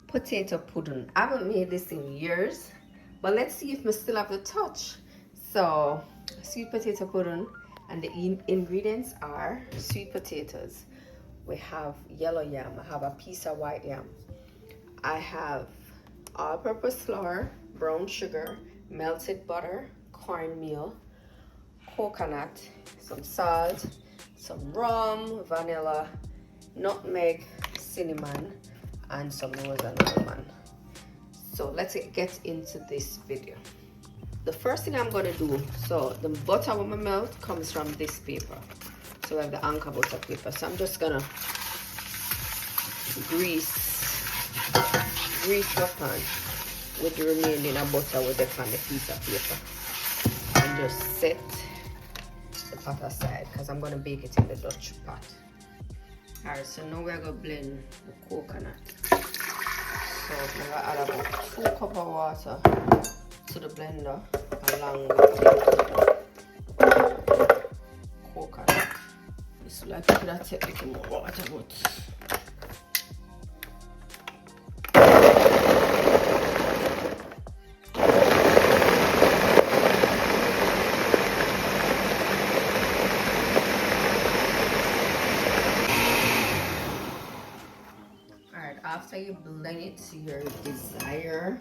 Potato pudding. I haven't made this in years, but let's see if I still have the touch. So, sweet potato pudding, and the ingredients are sweet potatoes. We have yellow yam. I have a piece of white yam. I have all-purpose flour, brown sugar, melted butter, cornmeal, coconut, some salt, some rum, vanilla, nutmeg, cinnamon, and some rose and almond. So let's get into this video. The first thing I'm going to do, so the butter with my melt comes from this paper. So I have the anchor butter paper. So I'm just gonna grease my pan with the remaining of butter with the on the piece of paper, and just set the pot aside because I'm gonna bake it in the Dutch pot. Alright, so now we're gonna blend the coconut. So I'm gonna add about 2 cups of water to the blender along with the coconut. It's like you could have taken a little more water, but after you blend it to your desired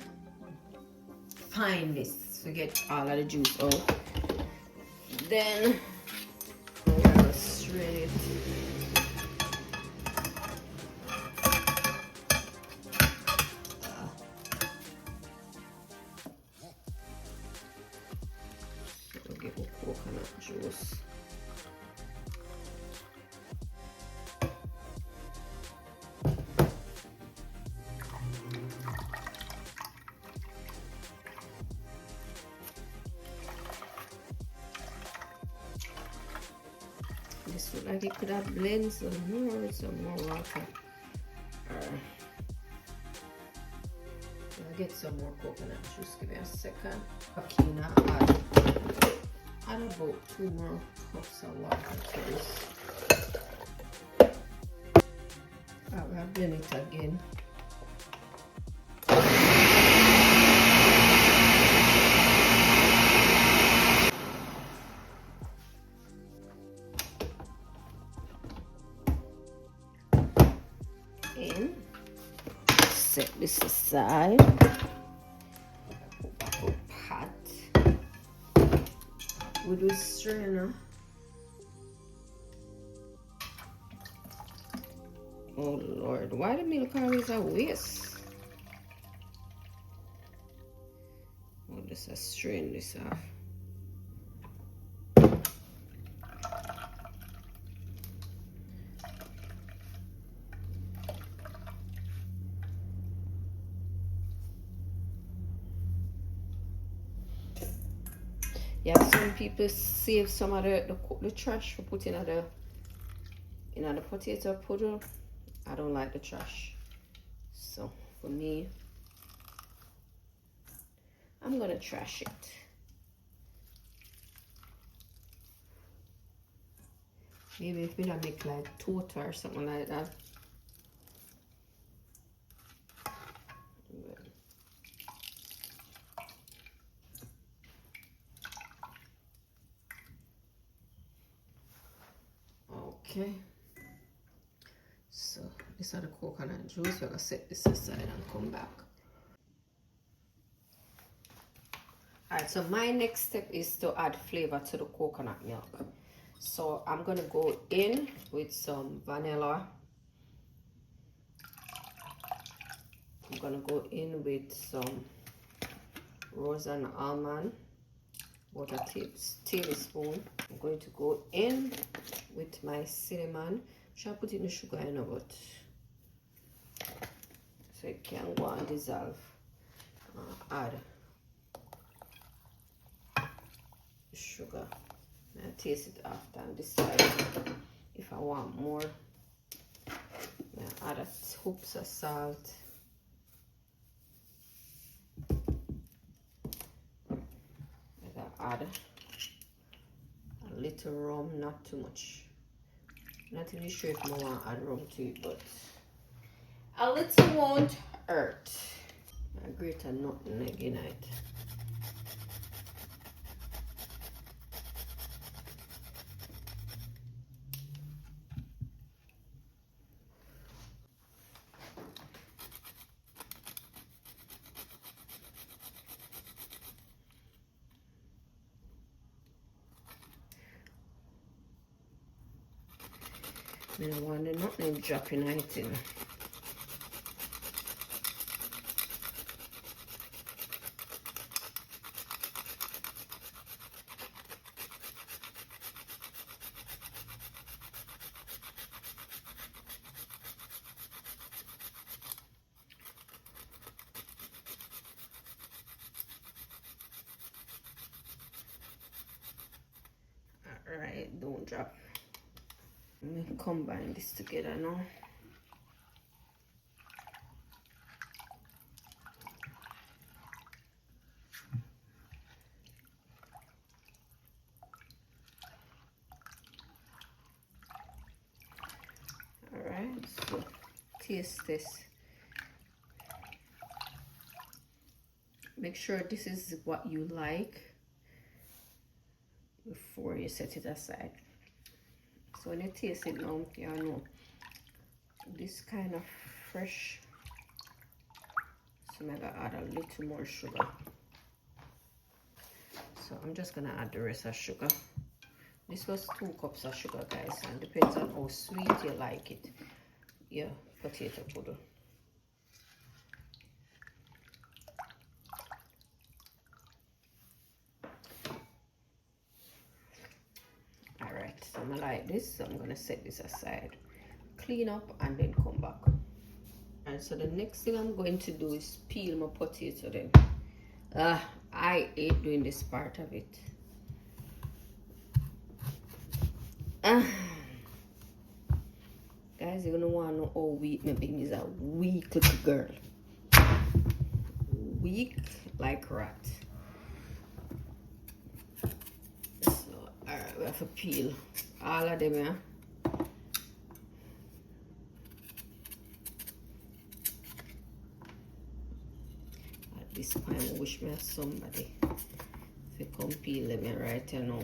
fineness to get all of the juice out, then we're gonna strain it. So we'll get the coconut juice. This look like it could have blended some more water. I'll get some more coconut juice. Give me a second. Okay, now add about 2 more cups of water to this. I'll blend it again. And set this aside. Pot with the strainer. Oh Lord, why the milk always a waste? Oh, just strain this off. Yeah, some people save some of the trash for putting in the potato pudding. I don't like the trash, so for me, I'm gonna trash it. Maybe if we don't make like torta or something like that. Okay, so this is the coconut juice. We're gonna set this aside and come back. Alright, so my next step is to add flavor to the coconut milk. So I'm gonna go in with some vanilla. I'm gonna go in with some rose and almond, about a tablespoon. I'm going to go in with my cinnamon. Should I put in the sugar in about so it can go and dissolve? Add sugar and taste it after and decide if I want more. Add a hoops of salt. Add a little rum, not too much. Not really sure if I want to add rum to it, but A little won't hurt. I grate a nutmeg in it. I don't want the nutmeg dropping it in. Alright, don't drop. Let me combine this together now. Alright, so taste this. Make sure this is what you like before you set it aside. So when you taste it now, you know this kind of fresh. So I'm gonna add a little more sugar. So I'm just gonna add the rest of sugar. This was 2 cups of sugar, guys, and depends on how sweet you like it. Yeah, potato pudding. Alright, so I like this, so I'm gonna set this aside, clean up, and then come back. And so the next thing I'm going to do is peel my potato then. I hate doing this part of it. Guys, you're gonna wanna know how weak my being is. A weak little girl. Weak like rat. So, alright, we have to peel all of them, yeah. At this point, I wish me had somebody to come peel them right now.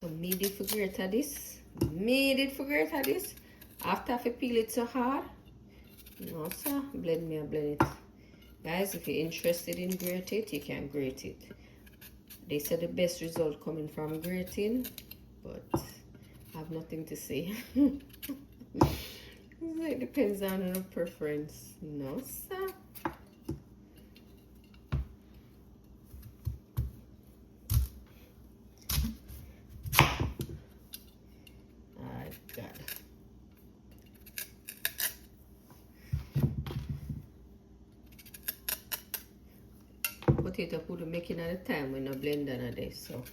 So made it for greater this. After I peel it so hard. No sir, blend it. Guys, if you're interested in grate it, you can grate it. They said the best result coming from grating, but I have nothing to say. It depends on your preference. No sir. Potato pudding making at the time when I blend on this, so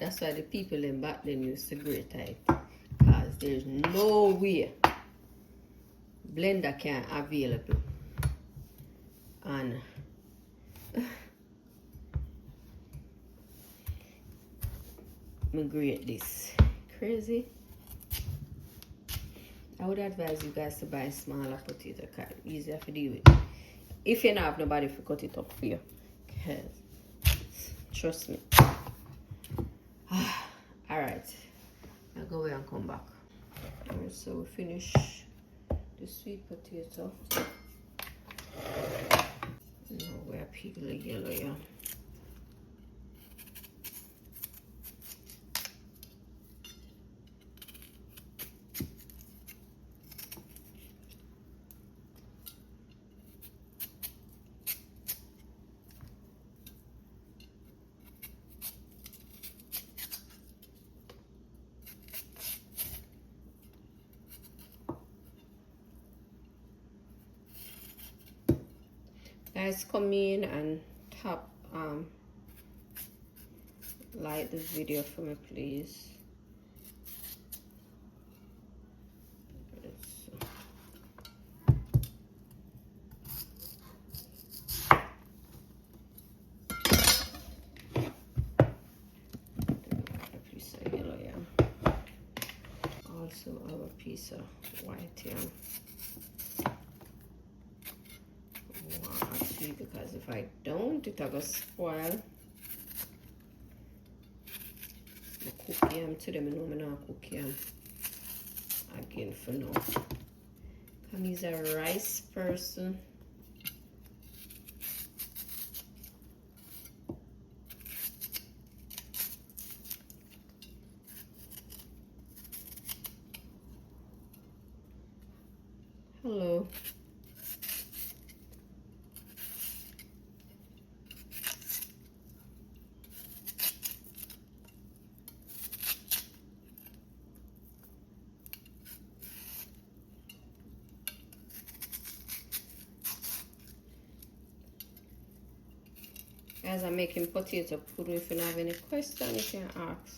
that's why the people in back then used to grate it, because there's no way blender can available and me grate this crazy. I would advise you guys to buy a smaller potato, because it's easier to deal with if you don't have nobody to cut it up for you. Trust me. Alright, I'll go away and come back. Alright, so we finish the sweet potato. Now we're peeling the yellow, yeah. Guys, come in and tap like this video for me, please. white yam. Wash it, because if I don't, it'll go spoil. I cook yam today. I know I'm not cook yam again for now. He's a rice person. Hello. Guys, I'm making potato pudding. If you have any questions, you can ask.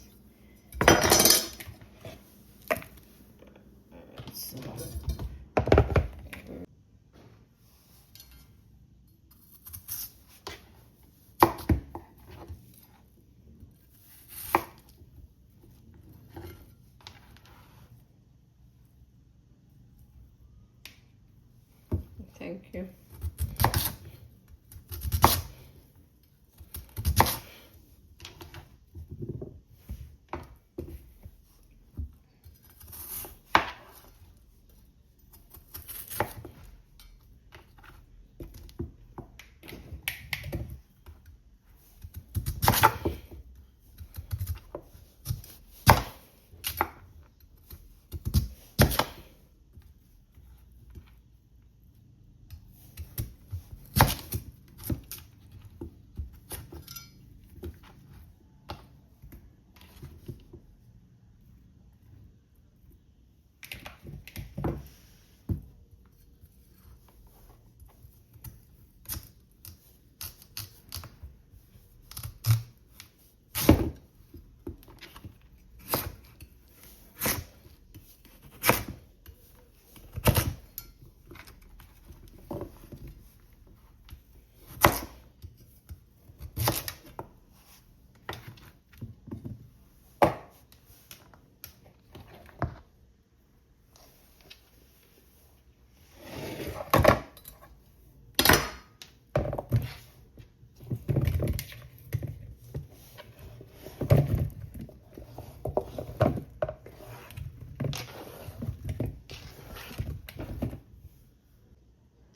Thank you.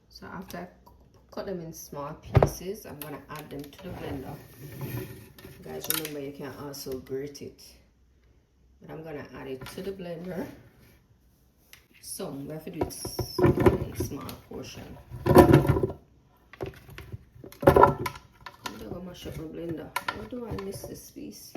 So after I cut them in small pieces, I'm gonna add them to the blender. Guys, remember you can also grate it, but I'm gonna add it to the blender. So we have to do it in small portion. I'm gonna mash up my blender. How do I miss this piece?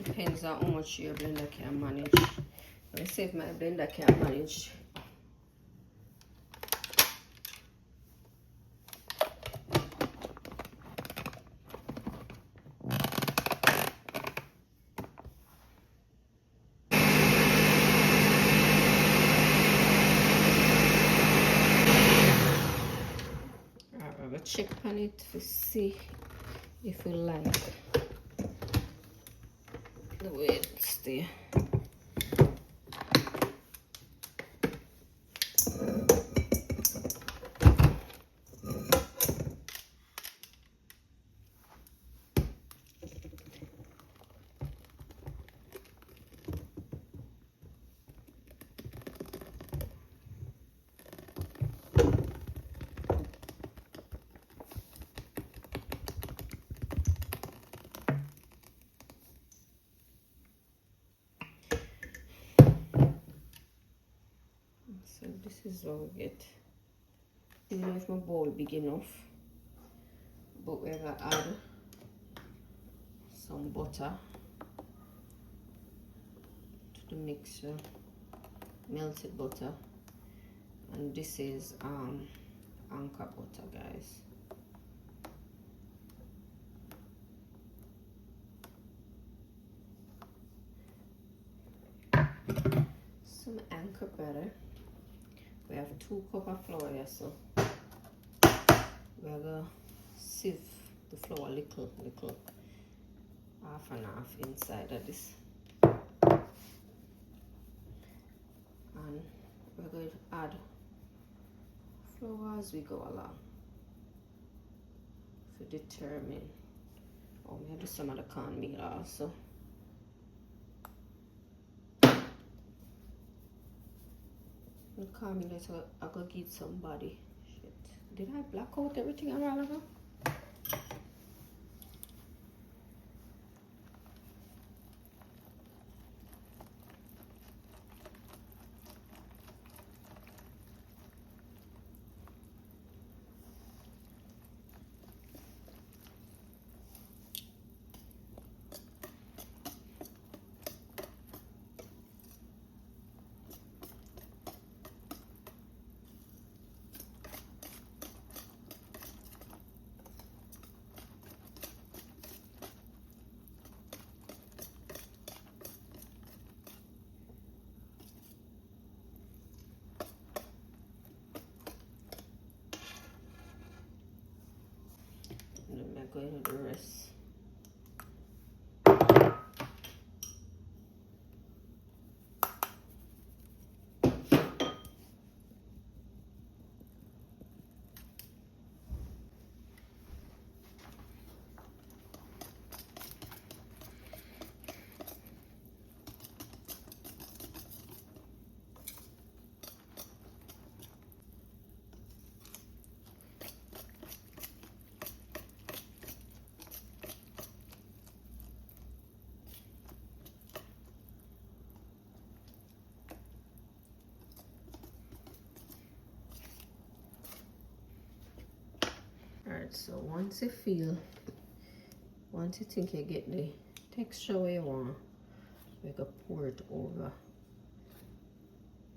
Depends on how much your blender can manage. Let's see if my blender can manage. I will check on it to see if we like the way it's there. So this is what we get. I don't know if my bowl big enough, but we're gonna add some butter to the mixture, melted butter, and this is anchor butter, guys. Some anchor butter. We have 2 cups of flour here, so we're gonna sieve the flour little, half and half inside of this. And we're going to add flour as we go along to determine. Oh, we have to do some of the cornmeal also. The cornmeal I go give somebody. Shit. Did I black out everything a while ago? And then I'm going to do the rest. Alright, so once you think you get the texture where you want, we can pour it over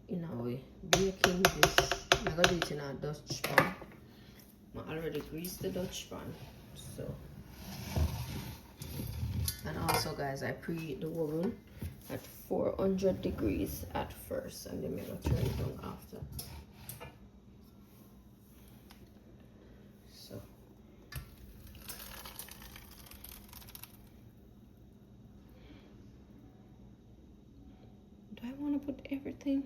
in our baking dish. I'm gonna do it in a Dutch pan. I already greased the Dutch pan, so. And also, guys, I preheat the oven at 400 degrees at first, and then I'm gonna turn it on after. So. Do I want to put everything?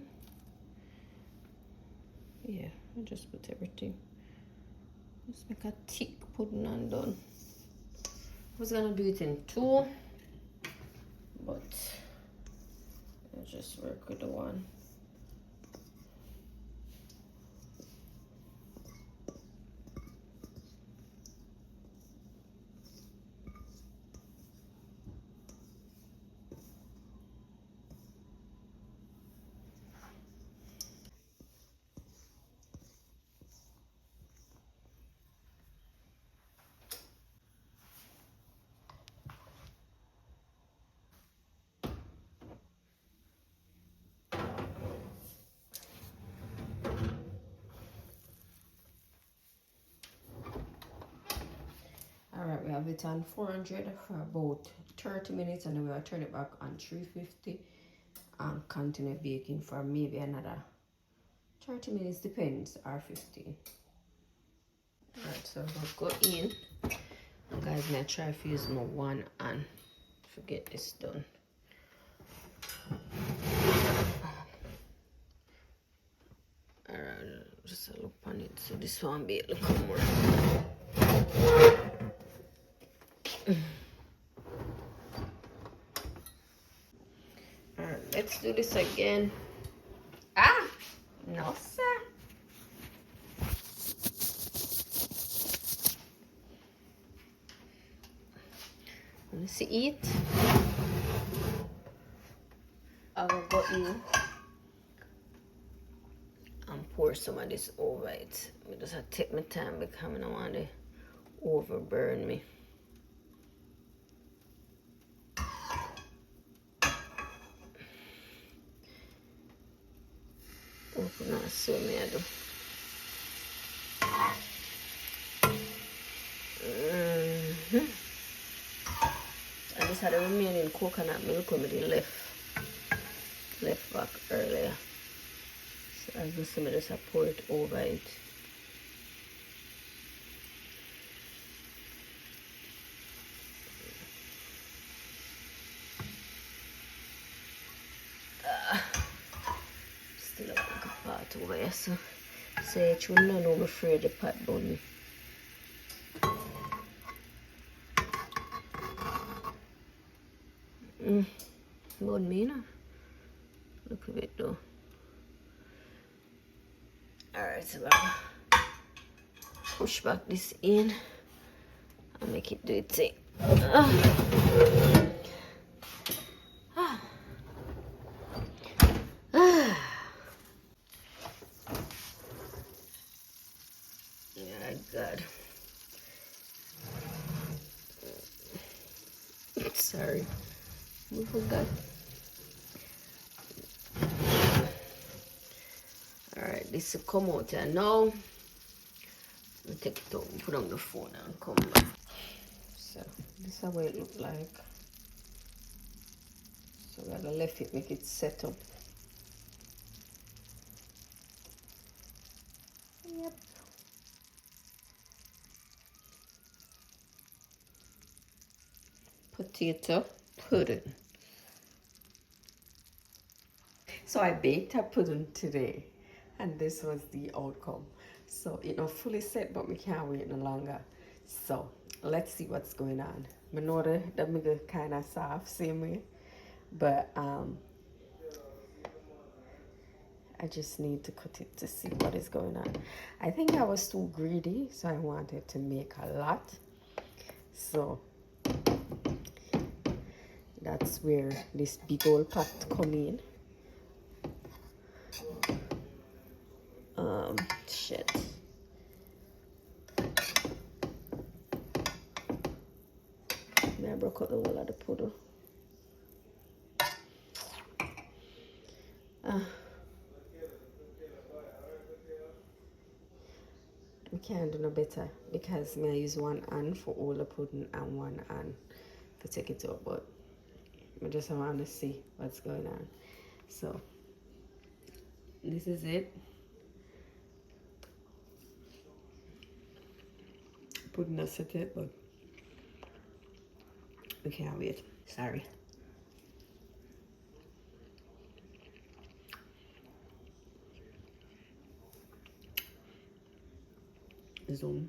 Yeah, I'll just put everything. Just make a thick pudding and done. I was gonna do it in two, but I'll just work with the one. Alright, we have it on 400 for about 30 minutes, and then we'll turn it back on 350 and continue baking for maybe another 30 minutes, depends, or 15. Alright, so we'll go in. And guys, I'm try to use my one hand to get this done. Alright, just a look on it. So this one be a little more. Alright, let's do this again. Ah! No, sir. Let's eat. I will go in and pour some of this over it. I just have to take my time because I don't want to overburn me. Open up so me I do. I just had a remaining coconut milk when I left back earlier. So I just pour it over it. over here, so say it shouldn't know before the pot bun. Bun me now. Look at it though. Alright, so I'll push back this in and make it do its thing. Yeah, God. Sorry. I forgot. Alright, this will come out here now. I'll take it out and put on the phone and come back. So, this is how it look like. So, I'm gonna let it make it set up. Yep. Potato pudding. So I baked a pudding today and this was the outcome. So it not fully set, but we can't wait no longer. So let's see what's going on. I know that make it kind of soft same way, but I just need to cut it to see what is going on. I think I was too greedy, so I wanted to make a lot. So that's where this big old pot come in. Shit. I broke out the whole of the pudding. We can't do no better because I use one hand for all the pudding and one hand to take it out, but I just want to see what's going on. So this is it. Pudding not set it, but we can't wait. Sorry. Zoom.